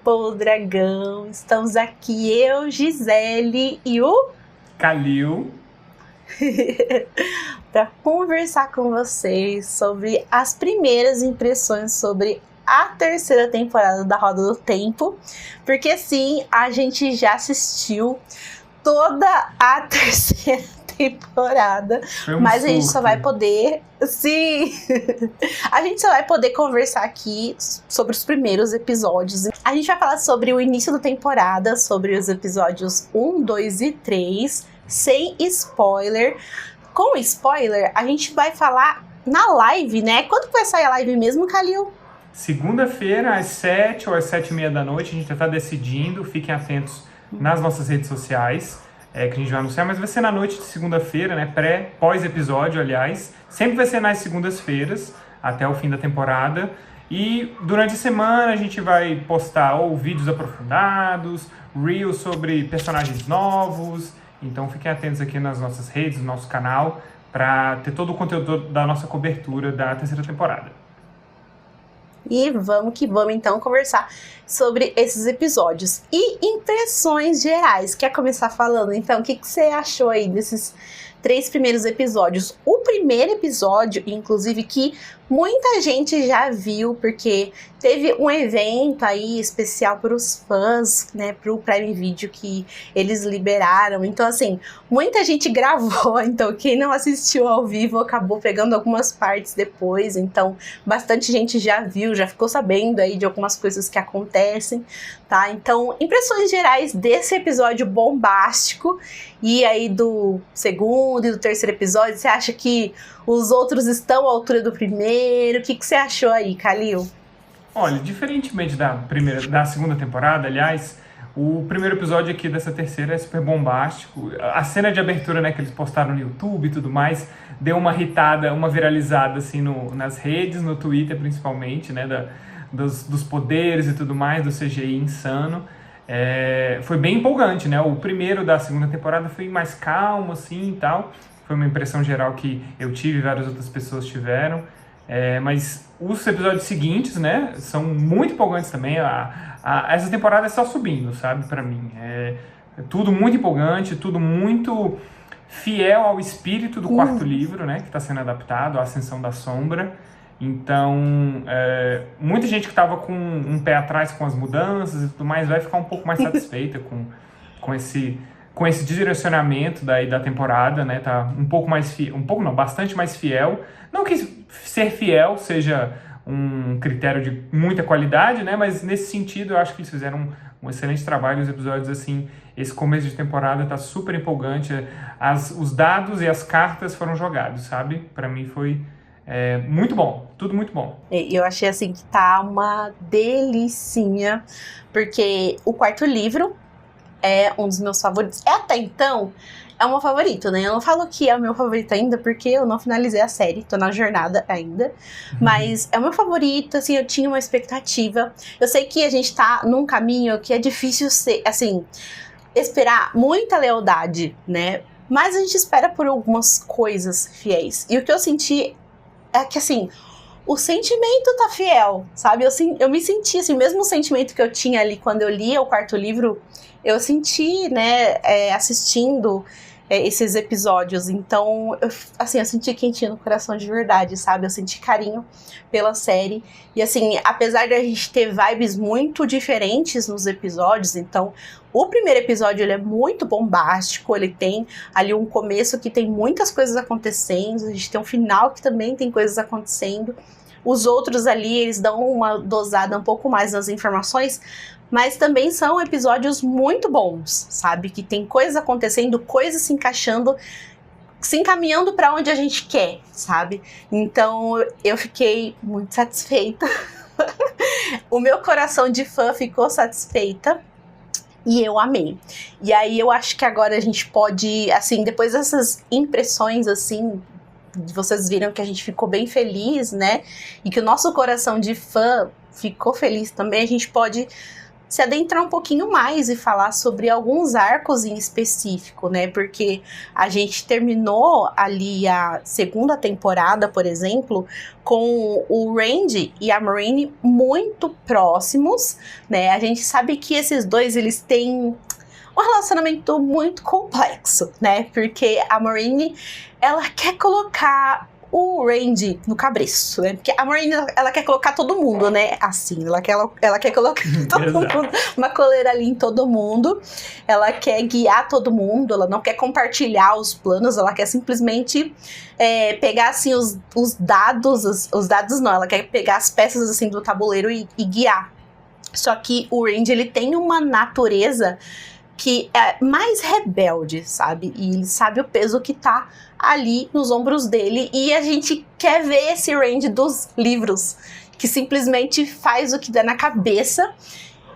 povo dragão. Estamos aqui, eu, Gisele e o Calil, para conversar com vocês sobre as primeiras impressões sobre a terceira temporada da Roda do Tempo, porque sim, a gente já assistiu toda a terceira temporada, mas a gente só vai poder, sim, a gente só vai poder conversar aqui sobre os primeiros episódios. A gente vai falar sobre o início da temporada, sobre os episódios 1, 2 e 3, sem spoiler. Com spoiler, a gente vai falar na live, né? Quando que vai sair a live mesmo, Calil? Segunda-feira, às 7 ou às 7h30 da noite, a gente já está decidindo, fiquem atentos nas nossas redes sociais, que a gente vai anunciar, mas vai ser na noite de segunda-feira, né, pós-episódio, aliás, sempre vai ser nas segundas-feiras, até o fim da temporada, e durante a semana a gente vai postar ou vídeos aprofundados, reels sobre personagens novos, então fiquem atentos aqui nas nossas redes, no nosso canal, para ter todo o conteúdo da nossa cobertura da terceira temporada. E vamos que vamos então conversar sobre esses episódios. E impressões gerais. Quer começar falando? Então, o que você achou aí desses 3 primeiros episódios? O primeiro episódio, inclusive, que muita gente já viu, porque teve um evento aí especial para os fãs, né, para o Prime Video que eles liberaram. Então, assim, muita gente gravou. Então, quem não assistiu ao vivo acabou pegando algumas partes depois. Então, bastante gente já viu, já ficou sabendo aí de algumas coisas que acontecem, tá? Então, impressões gerais desse episódio bombástico. E aí do segundo e do terceiro episódio, você acha que os outros estão à altura do primeiro? O que você achou aí, Calil? Olha, diferentemente da segunda temporada, aliás, o primeiro episódio aqui dessa terceira é super bombástico. A cena de abertura, né, que eles postaram no YouTube e tudo mais, deu uma hitada, uma viralizada assim nas redes, no Twitter principalmente, né, dos poderes e tudo mais, do CGI insano. Foi bem empolgante, né? O primeiro da segunda temporada foi mais calmo, assim, e tal. Foi uma impressão geral que eu tive e várias outras pessoas tiveram. Mas os episódios seguintes, né, são muito empolgantes também. Essa temporada é só subindo, sabe, pra mim. É tudo muito empolgante, tudo muito fiel ao espírito do quarto livro, né, que está sendo adaptado, a Ascensão da Sombra. Então, muita gente que estava com um pé atrás com as mudanças e tudo mais vai ficar um pouco mais satisfeita com esse direcionamento da temporada, né? Tá um pouco mais fiel, bastante mais fiel. Não que ser fiel seja um critério de muita qualidade, né? Mas nesse sentido eu acho que eles fizeram um excelente trabalho. Os episódios, assim, esse começo de temporada tá super empolgante. Os dados e as cartas foram jogados, sabe? Para mim foi muito bom, tudo muito bom. Eu achei assim que tá uma delicinha, porque o quarto livro é um dos meus favoritos. Até então, é o meu favorito, né? Eu não falo que é o meu favorito ainda, porque eu não finalizei a série, tô na jornada ainda. Mas é o meu favorito, assim, eu tinha uma expectativa. Eu sei que a gente tá num caminho que é difícil esperar muita lealdade, né? Mas a gente espera por algumas coisas fiéis. E o que eu senti é que, assim, o sentimento tá fiel, sabe? Eu me senti, assim, mesmo o sentimento que eu tinha ali quando eu lia o quarto livro, eu senti, né, assistindo esses episódios. Então, eu senti quentinho no coração de verdade, sabe? Eu senti carinho pela série. E, assim, apesar de a gente ter vibes muito diferentes nos episódios, então, o primeiro episódio, ele é muito bombástico, ele tem ali um começo que tem muitas coisas acontecendo, a gente tem um final que também tem coisas acontecendo. Os outros ali, eles dão uma dosada um pouco mais nas informações, mas também são episódios muito bons, sabe? Que tem coisas acontecendo, coisas se encaixando, se encaminhando para onde a gente quer, sabe? Então, eu fiquei muito satisfeita. O meu coração de fã ficou satisfeita. E eu amei. E aí eu acho que agora a gente pode, assim, depois dessas impressões, assim, vocês viram que a gente ficou bem feliz, né? E que o nosso coração de fã ficou feliz também, a gente pode se adentrar um pouquinho mais e falar sobre alguns arcos em específico, né? Porque a gente terminou ali a segunda temporada, por exemplo, com o Randy e a Moiraine muito próximos, né? A gente sabe que esses dois, eles têm um relacionamento muito complexo, né? Porque a Moiraine, ela quer colocar o Randy no cabresto, né? Porque a Moiraine, ela quer colocar todo mundo, né? Assim, ela quer colocar todo mundo, uma coleira ali em todo mundo. Ela quer guiar todo mundo, ela não quer compartilhar os planos, ela quer simplesmente pegar, assim, os dados, os dados não, ela quer pegar as peças, assim, do tabuleiro e guiar. Só que o Randy, ele tem uma natureza que é mais rebelde, sabe? E ele sabe o peso que tá ali nos ombros dele. E a gente quer ver esse Randy dos livros, que simplesmente faz o que dá na cabeça.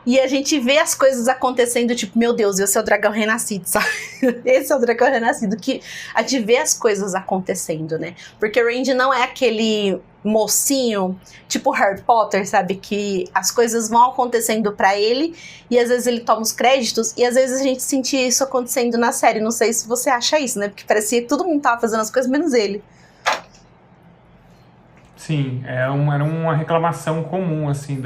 E a gente vê as coisas acontecendo, tipo, meu Deus, esse é o dragão renascido, sabe? Esse é o dragão renascido, que a gente vê as coisas acontecendo, né? Porque o Randy não é aquele mocinho, tipo Harry Potter, sabe? Que as coisas vão acontecendo pra ele e às vezes ele toma os créditos e às vezes a gente sentia isso acontecendo na série. Não sei se você acha isso, né? Porque parecia que todo mundo tava fazendo as coisas menos ele. Sim, era uma reclamação comum, assim,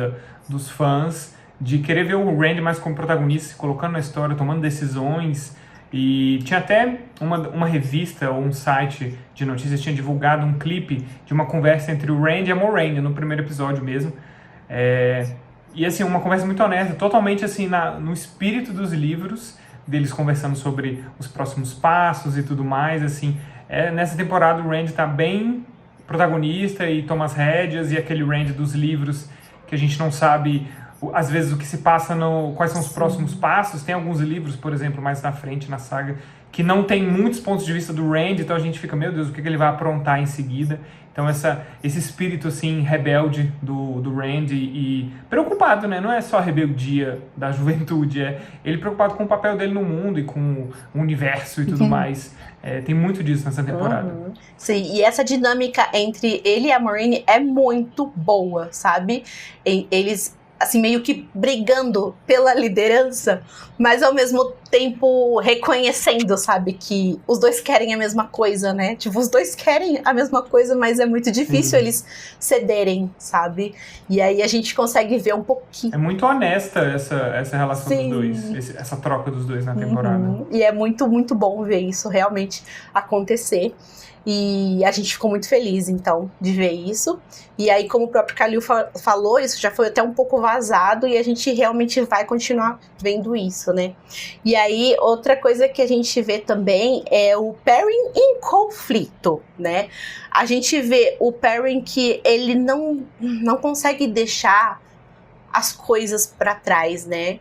dos fãs, de querer ver o Randy mais como protagonista, se colocando na história, tomando decisões. E tinha até uma revista ou um site de notícias tinha divulgado um clipe de uma conversa entre o Randy e a Moiraine, no primeiro episódio mesmo. E assim, uma conversa muito honesta, totalmente assim, no espírito dos livros, deles conversando sobre os próximos passos e tudo mais. Assim, nessa temporada o Randy tá bem protagonista e toma as rédeas, e aquele Randy dos livros que a gente não sabe às vezes o que se passa, quais são os próximos passos. Tem alguns livros, por exemplo, mais na frente na saga, que não tem muitos pontos de vista do Randy, então a gente fica, meu Deus, o que ele vai aprontar em seguida? Então esse espírito assim, rebelde do Randy e preocupado, né? Não é só a rebeldia da juventude, é ele preocupado com o papel dele no mundo e com o universo e tudo mais. Tem muito disso nessa temporada. Uhum. Sim, e essa dinâmica entre ele e a Moiraine é muito boa, sabe? Eles, assim, meio que brigando pela liderança, mas ao mesmo tempo reconhecendo, sabe, que os dois querem a mesma coisa, né? Tipo, os dois querem a mesma coisa, mas é muito difícil eles cederem, sabe? E aí a gente consegue ver um pouquinho. É muito honesta essa relação dos dois, essa troca dos dois na temporada. E é muito, muito bom ver isso realmente acontecer. E a gente ficou muito feliz, então, de ver isso. E aí, como o próprio Khalil falou, isso já foi até um pouco vazado e a gente realmente vai continuar vendo isso, né? E aí, outra coisa que a gente vê também é o Perrin em conflito, né? A gente vê o Perrin que ele não consegue deixar as coisas pra trás, né?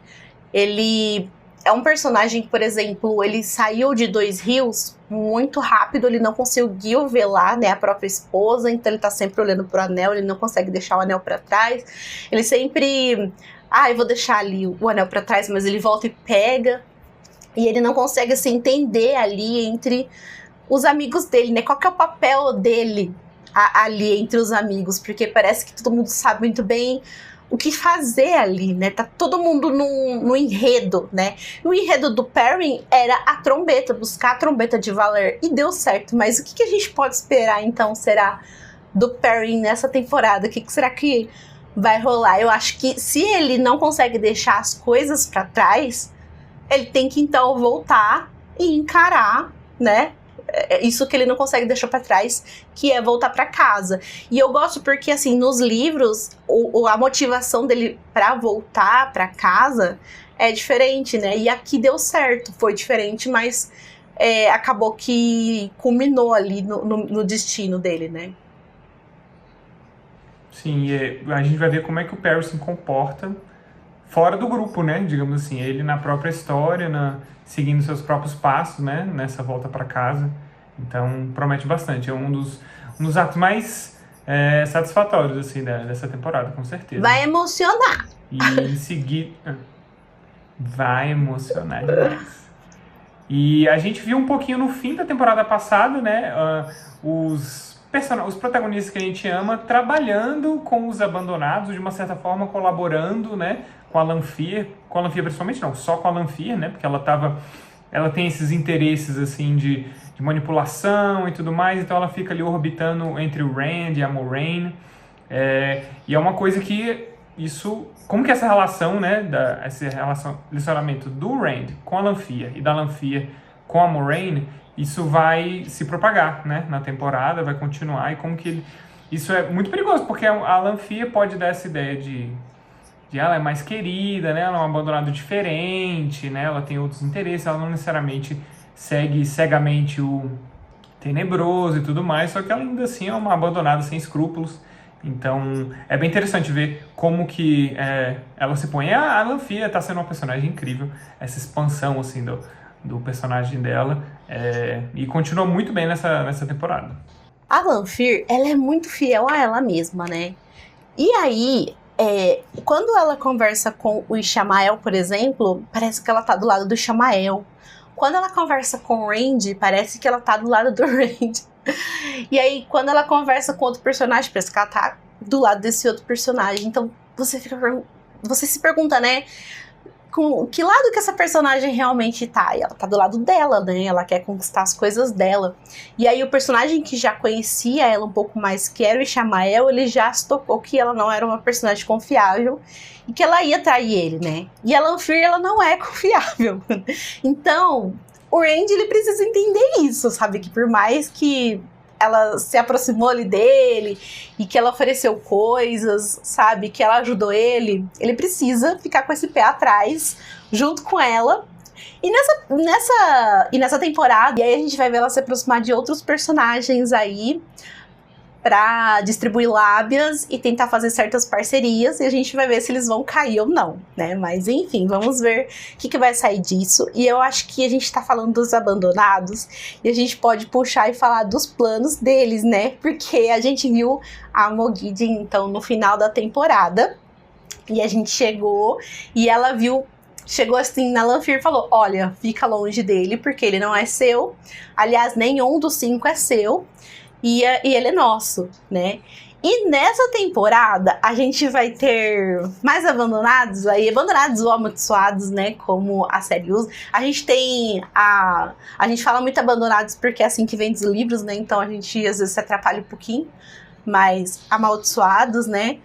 Ele é um personagem que, por exemplo, ele saiu de Dois Rios muito rápido, ele não conseguiu velar, né, a própria esposa, então ele tá sempre olhando pro anel, ele não consegue deixar o anel pra trás. Ele sempre, eu vou deixar ali o anel pra trás, mas ele volta e pega. E ele não consegue se entender ali entre os amigos dele, né? Qual que é o papel dele ali entre os amigos? Porque parece que todo mundo sabe muito bem o que fazer ali, né? Tá todo mundo no enredo, né? O enredo do Perrin era a trombeta, buscar a trombeta de Valar, e deu certo. Mas o que a gente pode esperar, então, será do Perrin nessa temporada? O que será que vai rolar? Eu acho que se ele não consegue deixar as coisas pra trás, ele tem que, então, voltar e encarar, né? Isso que ele não consegue deixar pra trás, que é voltar pra casa. E eu gosto porque, assim, nos livros, a motivação dele pra voltar pra casa é diferente, né? E aqui deu certo, foi diferente, mas acabou que culminou ali no destino dele, né? Sim, a gente vai ver como é que o Perrin se comporta fora do grupo, né? Digamos assim, ele na própria história, seguindo seus próprios passos, né? Nessa volta para casa. Então, promete bastante. É um dos atos mais satisfatórios, assim, dessa temporada, com certeza. Vai emocionar. E em seguida... Vai emocionar demais. E a gente viu um pouquinho no fim da temporada passada, né? Os os protagonistas que a gente ama trabalhando com os abandonados, de uma certa forma colaborando, né, com a Lanfear principalmente não, só com a Lanfear, né, porque ela tem esses interesses assim de manipulação e tudo mais, então ela fica ali orbitando entre o Rand e a Moiraine, e é uma coisa que como que essa relação, né, esse relacionamento do Rand com a Lanfear e da Lanfear com a Moiraine, isso vai se propagar, né, na temporada, vai continuar, e como que isso é muito perigoso, porque a Lanfear pode dar essa ideia de ela é mais querida, né, ela é um abandonado diferente, né, ela tem outros interesses, ela não necessariamente segue cegamente o tenebroso e tudo mais, só que ela ainda assim é uma abandonada sem escrúpulos. Então é bem interessante ver como que ela se põe. A Lanfear está sendo uma personagem incrível, essa expansão assim do personagem dela, e continua muito bem nessa temporada. A Lanfear, ela é muito fiel a ela mesma, né? E aí, quando ela conversa com o Ishamael, por exemplo, parece que ela tá do lado do Ishamael. Quando ela conversa com o Rand, parece que ela tá do lado do Rand. E aí, quando ela conversa com outro personagem, parece que ela tá do lado desse outro personagem. Então, você se pergunta, né? Com que lado que essa personagem realmente tá? E ela tá do lado dela, né? Ela quer conquistar as coisas dela. E aí o personagem que já conhecia ela um pouco mais, que era o Ishamael, ele já se tocou que ela não era uma personagem confiável e que ela ia trair ele, né? E a Lanfear, ela não é confiável. Então, o Rand, ele precisa entender isso, sabe? Que por mais que ela se aproximou ali dele e que ela ofereceu coisas, sabe, que ela ajudou ele precisa ficar com esse pé atrás junto com ela. E nessa temporada, e aí a gente vai ver ela se aproximar de outros personagens aí pra distribuir lábias e tentar fazer certas parcerias, e a gente vai ver se eles vão cair ou não, né? Mas enfim, vamos ver o que vai sair disso. E eu acho que a gente tá falando dos abandonados e a gente pode puxar e falar dos planos deles, né? Porque a gente viu a Moghedien, então, no final da temporada, e a gente chegou e ela chegou assim na Lanfear e falou: olha, fica longe dele porque ele não é seu. Aliás, nenhum dos 5 é seu. E ele é nosso, né? E nessa temporada, a gente vai ter mais abandonados ou amaldiçoados, né? Como a série usa. A gente tem a gente fala muito abandonados porque é assim que vem dos livros, né? Então a gente às vezes se atrapalha um pouquinho. Mas amaldiçoados, né?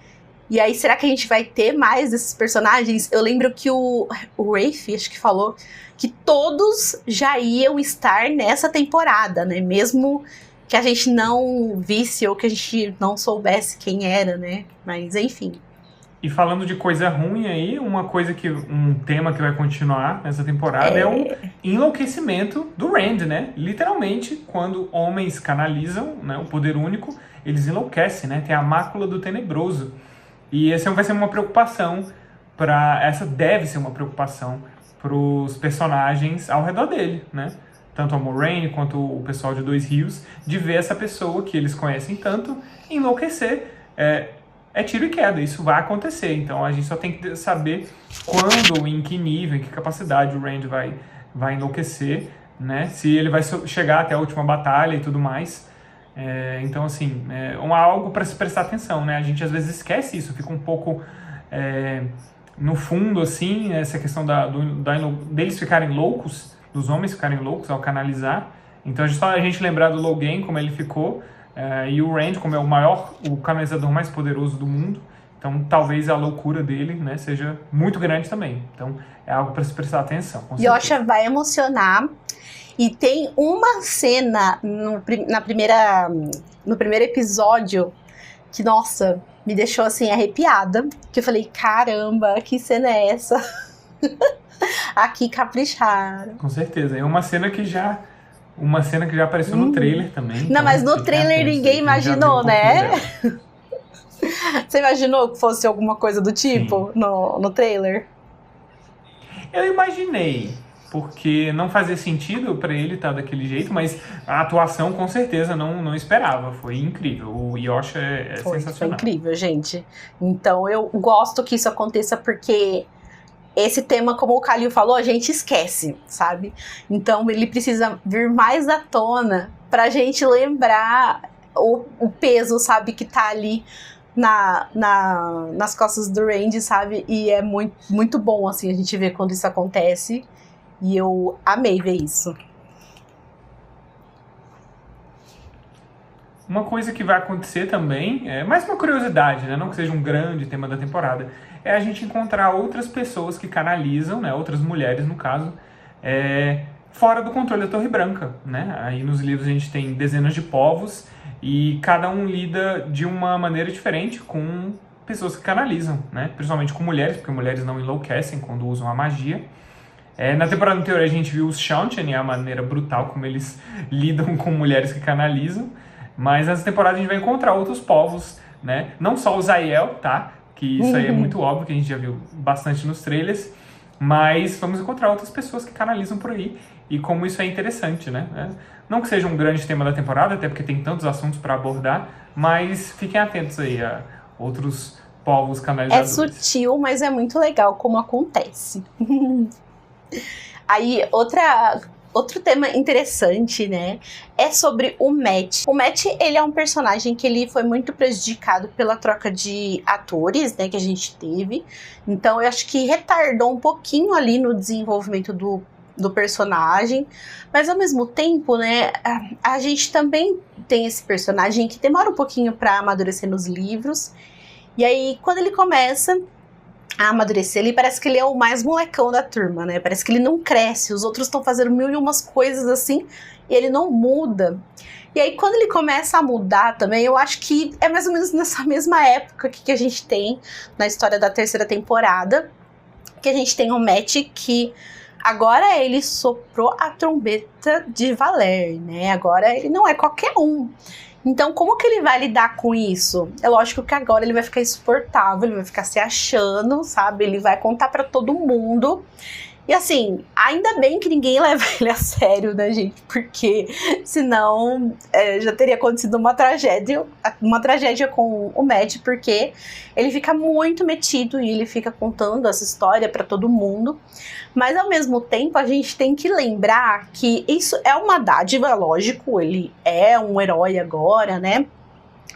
E aí, será que a gente vai ter mais desses personagens? Eu lembro que o Rafe, acho que falou, que todos já iam estar nessa temporada, né? Mesmo que a gente não visse ou que a gente não soubesse quem era, né? Mas, enfim. E falando de coisa ruim aí, um tema que vai continuar nessa temporada é o enlouquecimento do Rand, né? Literalmente, quando homens canalizam, né, o poder único, eles enlouquecem, né? Tem a mácula do tenebroso. E essa vai ser uma preocupação essa deve ser uma preocupação para os personagens ao redor dele, né? Tanto a Moiraine quanto o pessoal de Dois Rios, de ver essa pessoa que eles conhecem tanto enlouquecer. É tiro e queda, isso vai acontecer. Então a gente só tem que saber quando, em que nível, em que capacidade o Rand vai enlouquecer, né? Se ele vai chegar até a última batalha e tudo mais. Então, assim, algo para se prestar atenção, né? A gente às vezes esquece isso, fica um pouco no fundo, assim, essa questão deles ficarem loucos, dos homens ficarem loucos ao canalizar. Então, a gente lembrar do Logain, como ele ficou, e o Rand, como é o canalizador mais poderoso do mundo. Então, talvez a loucura dele, né, seja muito grande também. Então, é algo para se prestar atenção. Yosha vai emocionar. E tem uma cena no primeiro episódio que, nossa, me deixou assim arrepiada. Que eu falei, caramba, que cena é essa? Aqui capricharam. Com certeza. É uma cena que já apareceu no trailer também. Não, então, mas no trailer ninguém imaginou, né? Você imaginou que fosse alguma coisa do tipo no trailer? Eu imaginei, porque não fazia sentido pra ele estar daquele jeito, mas a atuação com certeza não esperava. Foi incrível. O Yosha é sensacional. Foi incrível, gente. Então eu gosto que isso aconteça porque esse tema, como o Kalil falou, a gente esquece, sabe? Então ele precisa vir mais à tona pra gente lembrar o peso, sabe, que tá ali nas costas do Randy, sabe? E é muito, muito bom, assim, a gente ver quando isso acontece. E eu amei ver isso. Uma coisa que vai acontecer também, é mais uma curiosidade, né? Não que seja um grande tema da temporada, é a gente encontrar outras pessoas que canalizam, né? Outras mulheres, no caso, fora do controle da Torre Branca, né? Aí nos livros a gente tem dezenas de povos e cada um lida de uma maneira diferente com pessoas que canalizam, né? Principalmente com mulheres, porque mulheres não enlouquecem quando usam a magia. Na temporada anterior a gente viu os Shantian, a maneira brutal como eles lidam com mulheres que canalizam. Mas nessa temporada a gente vai encontrar outros povos, né? Não só o Zael, tá? Que isso aí é muito óbvio, que a gente já viu bastante nos trailers. Mas vamos encontrar outras pessoas que canalizam por aí. E como isso é interessante, né? Não que seja um grande tema da temporada, até porque tem tantos assuntos para abordar. Mas fiquem atentos aí a outros povos canalizadores. É sutil, mas é muito legal como acontece. Aí, outro tema interessante, né, é sobre o Matt. O Matt, ele é um personagem que ele foi muito prejudicado pela troca de atores, né, que a gente teve. Então, eu acho que retardou um pouquinho ali no desenvolvimento do personagem. Mas, ao mesmo tempo, né, a gente também tem esse personagem que demora um pouquinho pra amadurecer nos livros. E aí, quando ele começa a amadurecer, ele parece que ele é o mais molecão da turma, né? Parece que ele não cresce, os outros estão fazendo mil e umas coisas assim, e ele não muda. E aí, quando ele começa a mudar também, eu acho que é mais ou menos nessa mesma época que a gente tem na história da terceira temporada, que a gente tem o Matt, que agora ele soprou a trombeta de Valer, né? Agora ele não é qualquer um. Então, como que ele vai lidar com isso? É lógico que agora ele vai ficar insuportável, ele vai ficar se achando, sabe? Ele vai contar pra todo mundo. E assim, ainda bem que ninguém leva ele a sério, né, gente? Porque senão já teria acontecido uma tragédia com o Matt, porque ele fica muito metido e ele fica contando essa história pra todo mundo. Mas ao mesmo tempo a gente tem que lembrar que isso é uma dádiva, lógico, ele é um herói agora, né?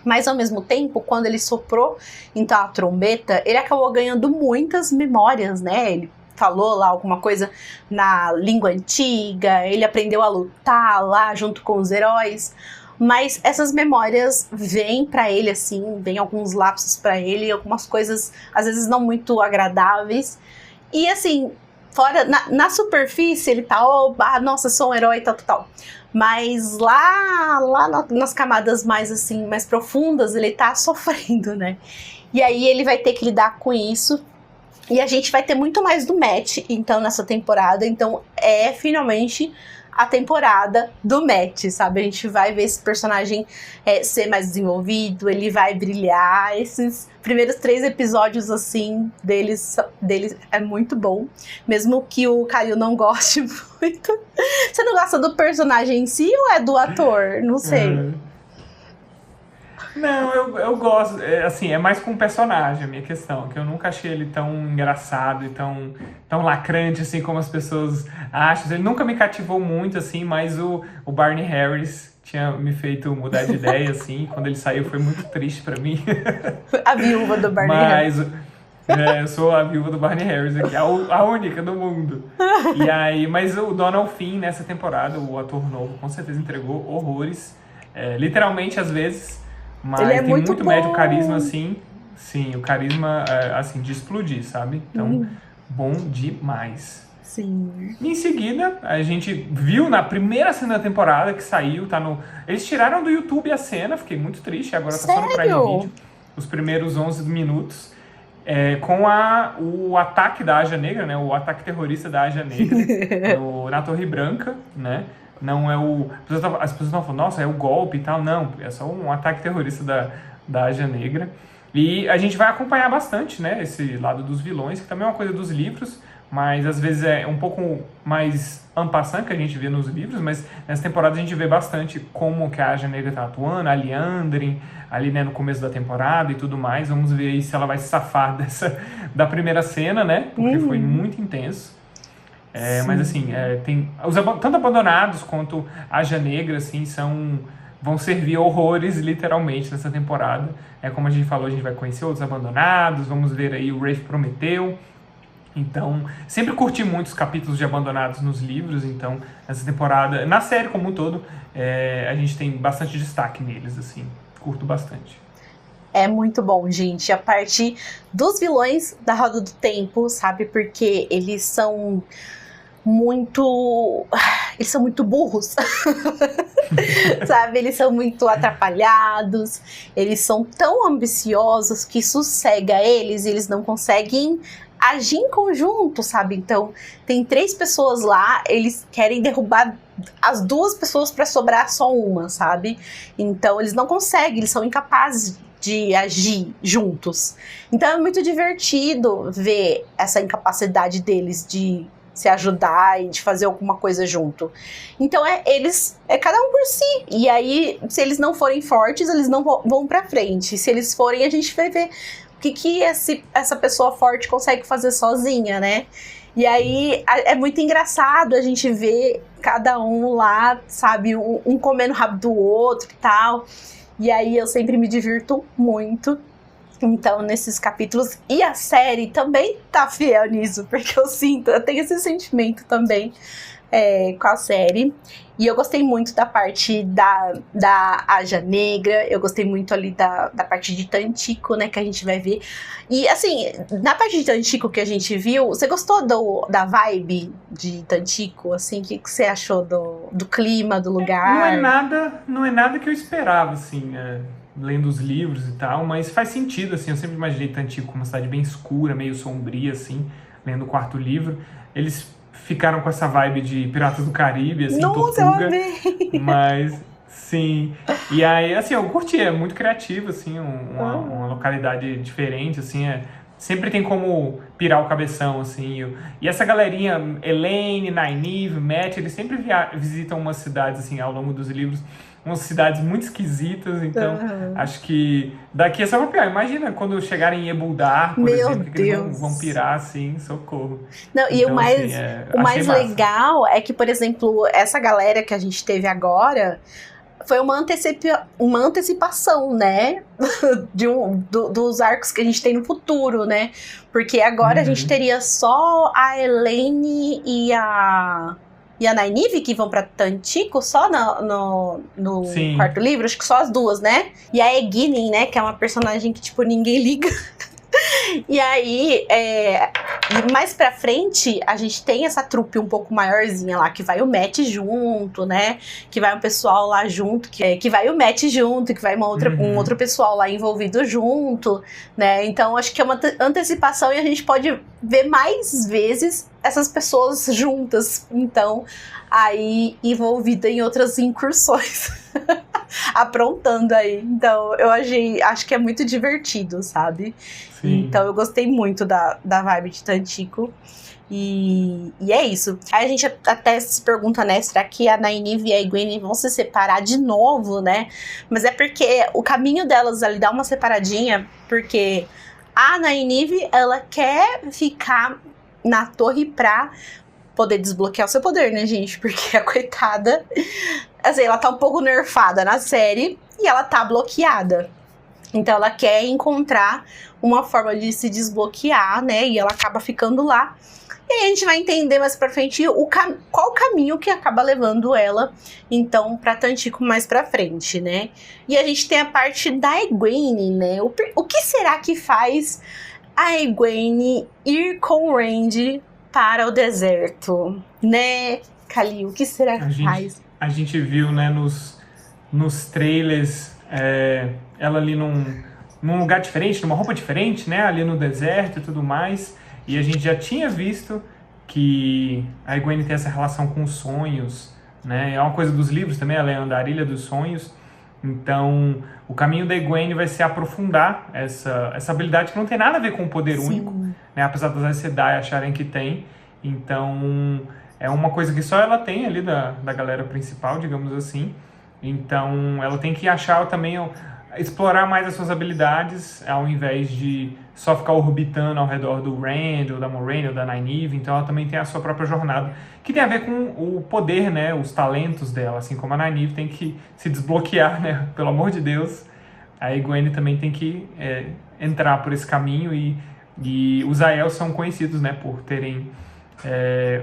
Mas ao mesmo tempo, quando ele soprou então a trombeta, ele acabou ganhando muitas memórias, né? Ele falou lá alguma coisa na língua antiga, ele aprendeu a lutar lá junto com os heróis, mas essas memórias vêm pra ele assim, vêm alguns lapsos pra ele, algumas coisas às vezes não muito agradáveis, e assim, fora, na superfície ele tá, nossa, sou um herói, tal, mas lá nas camadas mais assim, mais profundas, ele tá sofrendo, né, e aí ele vai ter que lidar com isso. E a gente vai ter muito mais do Matt, então, nessa temporada. Então, é finalmente a temporada do Matt, sabe? A gente vai ver esse personagem ser mais desenvolvido, ele vai brilhar. Esses primeiros 3 episódios, assim, deles é muito bom. Mesmo que o Caio não goste muito. Você não gosta do personagem em si ou é do ator? Não sei. Não, eu gosto, assim, é mais com o personagem a minha questão, que eu nunca achei ele tão engraçado e tão lacrante, assim, como as pessoas acham. Ele nunca me cativou muito, assim, mas o Barney Harris tinha me feito mudar de ideia, assim, quando ele saiu foi muito triste pra mim. A viúva do Barney Harris. Eu sou a viúva do Barney Harris aqui, a única do mundo. E aí, mas o Donald Finn, nessa temporada, o ator novo, com certeza entregou horrores, literalmente, às vezes. Mas ele é tem muito muito médio carisma, assim. Sim, o carisma, assim, de explodir, sabe? Então, bom demais. Sim. Em seguida, a gente viu na primeira cena da temporada que saiu, tá no... Eles tiraram do YouTube a cena, fiquei muito triste, agora tá só no Prime Video. Os primeiros 11 minutos. Com o ataque da Aja Negra, né? O ataque terrorista da Aja Negra na Torre Branca, né? Não é o... As pessoas estão falando, nossa, é o golpe e tal. Não, é só um ataque terrorista da Aja Negra. E a gente vai acompanhar bastante, né, esse lado dos vilões, que também é uma coisa dos livros, mas às vezes é um pouco mais en passant que a gente vê nos livros, mas nessa temporada a gente vê bastante como que a Aja Negra tá atuando, a Liandrin, ali, né, no começo da temporada e tudo mais. Vamos ver aí se ela vai se safar da primeira cena, né, porque foi muito intenso. Mas assim, tem tanto Abandonados quanto Aja Negra, assim, vão servir horrores, literalmente, nessa temporada. Como a gente falou, a gente vai conhecer outros abandonados, vamos ver aí o Rafe Prometeu. Então, sempre curti muito os capítulos de Abandonados nos livros, então, essa temporada, na série como um todo, a gente tem bastante destaque neles, assim, curto bastante. É muito bom, gente, a parte dos vilões da Roda do Tempo, sabe, porque eles são muito burros, sabe, eles são muito atrapalhados, eles são tão ambiciosos que isso cega eles e eles não conseguem agir em conjunto, sabe? Então, tem 3 pessoas lá, eles querem derrubar as 2 pessoas para sobrar só uma, sabe? Então, eles não conseguem, eles são incapazes de agir juntos. Então, é muito divertido ver essa incapacidade deles de se ajudar e de fazer alguma coisa junto. Então, eles é cada um por si. E aí, se eles não forem fortes, eles não vão pra frente. Se eles forem, a gente vai ver o que essa pessoa forte consegue fazer sozinha, né? E aí é muito engraçado a gente ver cada um lá, sabe, um comendo o rabo do outro e tal. E aí eu sempre me divirto muito. Então, nesses capítulos, e a série também tá fiel nisso, porque eu tenho esse sentimento também com a série. E eu gostei muito da parte da Aja Negra, eu gostei muito ali da parte de Tantico, né, que a gente vai ver. E assim, na parte de Tantico que a gente viu, você gostou da vibe de Tantico, assim? O que você achou do clima, do lugar? Não é nada que eu esperava, assim, lendo os livros e tal, mas faz sentido, assim, eu sempre imaginei Tantico como uma cidade bem escura, meio sombria, assim, lendo o 4º livro. Eles ficaram com essa vibe de Piratas do Caribe, assim, Nossa, Tortuga. eu amei. Mas, sim. E aí, assim, eu curti, é muito criativo, assim, uma localidade diferente, assim, sempre tem como pirar o cabeção, assim. E essa galerinha, Elaine, Nynaeve, Matt, eles sempre visitam umas cidades, assim, ao longo dos livros, umas cidades muito esquisitas, então acho que daqui é só pra pirar. Imagina quando chegarem em Ebuldar, por exemplo, que eles vão pirar, assim, socorro. Não, então, e o mais massa. legal é que, por exemplo, essa galera que a gente teve agora foi uma antecipação, né, dos arcos que a gente tem no futuro, né, porque agora a gente teria só a Elaine e a Nynaeve que vão pra Tantico só no 4º livro, acho que só as 2, né? E a Egwene, né, que é uma personagem que, tipo, ninguém liga. E aí, mais pra frente, a gente tem essa trupe um pouco maiorzinha lá, que vai o Matt junto, né? Que vai um pessoal lá junto, que vai o Matt junto, que vai um outro pessoal lá envolvido junto, né? Então, acho que é uma antecipação e a gente pode ver mais vezes essas pessoas juntas, então, aí envolvida em outras incursões. Aprontando aí. Então, acho que é muito divertido, sabe? Sim. Então, eu gostei muito da vibe de Tantico. E é isso. Aí a gente até se pergunta, né? Será que a Nynaeve e a Egwene vão se separar de novo, né? Mas é porque o caminho delas ali dá uma separadinha, porque a Nynaeve, ela quer ficar na torre pra poder desbloquear o seu poder, né, gente? Porque a coitada, assim, ela tá um pouco nerfada na série e ela tá bloqueada. Então ela quer encontrar uma forma de se desbloquear, né? E ela acaba ficando lá. E aí a gente vai entender mais pra frente qual o caminho que acaba levando ela, então, pra Tantico mais pra frente, né? E a gente tem a parte da Egwene, né? O que será que faz a Egwene ir com o Randy para o deserto, né, Kalil? O que será que faz? A gente viu, né, nos trailers, ela ali num lugar diferente, numa roupa diferente, né, ali no deserto e tudo mais, e a gente já tinha visto que a Egwene tem essa relação com os sonhos, né, é uma coisa dos livros também, ela é a andarilha dos sonhos, então o caminho da Egwene vai ser aprofundar essa habilidade que não tem nada a ver com o poder único, né, apesar das Aes Sedai acharem que tem. Então é uma coisa que só ela tem ali da galera principal, digamos assim. Então ela tem que achar também explorar mais as suas habilidades, ao invés de só ficar orbitando ao redor do Rand, ou da Moraine, ou da Nynaeve. Então ela também tem a sua própria jornada, que tem a ver com o poder, né, os talentos dela, assim como a Nynaeve tem que se desbloquear, né, pelo amor de Deus. A Egwene também tem que entrar por esse caminho, e os Aiel são conhecidos, né, por terem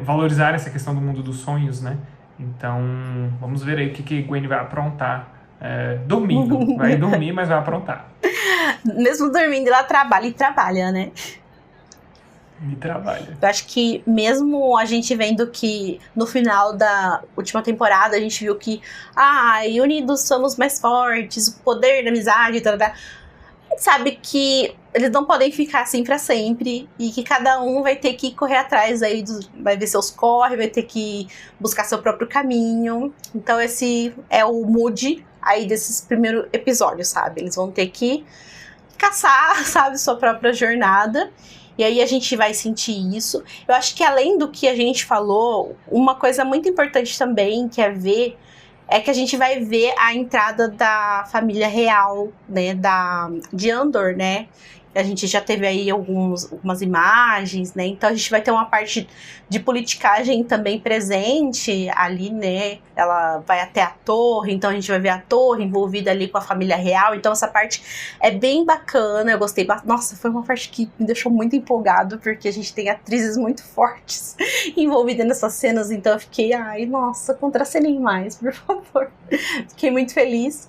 valorizar essa questão do mundo dos sonhos, né. Então vamos ver aí o que a Egwene vai aprontar. Dormindo, vai dormir, mas vai aprontar. Mesmo dormindo, ela trabalha, né? E trabalha. Eu acho que mesmo a gente vendo que no final da última temporada a gente viu que unidos somos mais fortes, o poder da amizade, a gente sabe que eles não podem ficar assim pra sempre e que cada um vai ter que correr atrás aí, vai ver seus corre, vai ter que buscar seu próprio caminho. Então esse é o mood aí desses primeiros episódios, sabe? Eles vão ter que caçar, sabe, sua própria jornada. E aí a gente vai sentir isso. Eu acho que além do que a gente falou, uma coisa muito importante também que é que a gente vai ver a entrada da família real, né, de Andor, né? A gente já teve aí algumas imagens, né? Então a gente vai ter uma parte de politicagem também presente ali, né? Ela vai até a torre, então a gente vai ver a torre envolvida ali com a família real. Então essa parte é bem bacana, eu gostei bastante. Nossa, foi uma parte que me deixou muito empolgado, porque a gente tem atrizes muito fortes envolvidas nessas cenas. Então eu fiquei, nossa, contracenem mais, por favor. Fiquei muito feliz.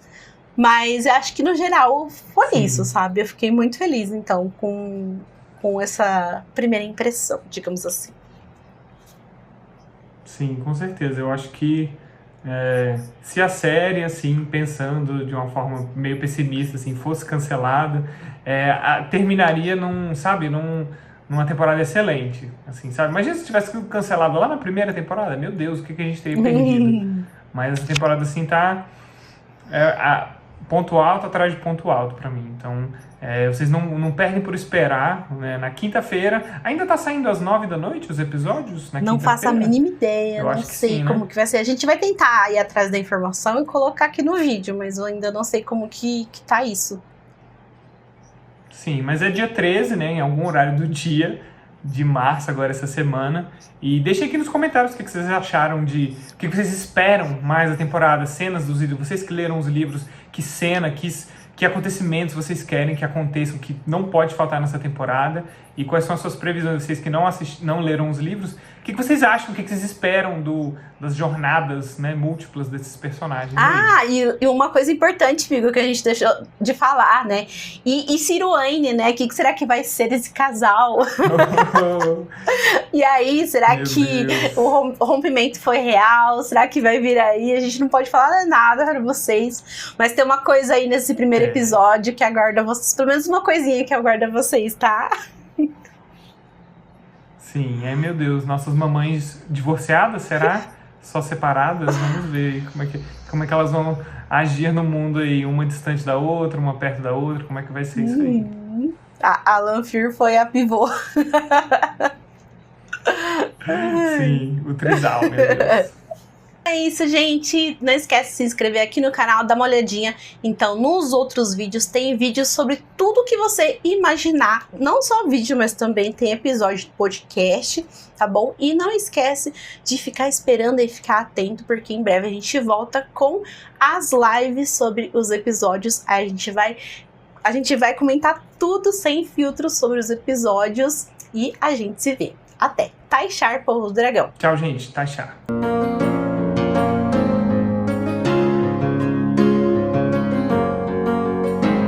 Mas eu acho que no geral foi isso, sabe? Eu fiquei muito feliz, então, com essa primeira impressão, digamos assim. Sim, com certeza. Eu acho que se a série, assim, pensando de uma forma meio pessimista, assim, fosse cancelada, terminaria numa temporada excelente, assim, sabe? Imagina se tivesse sido cancelado lá na primeira temporada, meu Deus, o que a gente teria perdido? Mas essa temporada, assim, tá ponto alto atrás de ponto alto pra mim. Então, vocês não perdem por esperar, né? Na quinta-feira, ainda tá saindo às 9 da noite os episódios? Não faço a mínima ideia, eu não sei sim, como que vai ser. A gente vai tentar ir atrás da informação e colocar aqui no vídeo, mas eu ainda não sei como que tá isso. Sim, mas é dia 13, né? Em algum horário do dia de março, agora essa semana. E deixem aqui nos comentários o que vocês acharam o que vocês esperam mais da temporada, cenas dos livros, vocês que leram os livros, que cena, que acontecimentos vocês querem que aconteçam, que não pode faltar nessa temporada, e quais são as suas previsões, vocês que não leram os livros, o que vocês acham, o que vocês esperam das jornadas, né, múltiplas desses personagens? E uma coisa importante, amigo, que a gente deixou de falar, né, e Ciruane, né, o que será que vai ser esse casal? E aí, será que o rompimento foi real? Será que vai vir aí? A gente não pode falar nada para vocês, mas tem uma coisa aí nesse primeiro episódio que aguarda vocês, pelo menos uma coisinha que aguarda vocês, tá? Sim, meu Deus, nossas mamães divorciadas, será? Só separadas? Vamos ver como é que elas vão agir no mundo aí, uma distante da outra, uma perto da outra, como é que vai ser isso aí? A Lanfear foi a pivô. Sim, o trisal, meu Deus. É isso, gente. Não esquece de se inscrever aqui no canal, dar uma olhadinha. Então, nos outros vídeos, tem vídeos sobre tudo que você imaginar. Não só vídeo, mas também tem episódio de podcast, tá bom? E não esquece de ficar esperando e ficar atento, porque em breve a gente volta com as lives sobre os episódios. A gente vai comentar tudo sem filtro sobre os episódios e a gente se vê. Até. Taishar, povo do dragão. Tchau, gente. Taishar.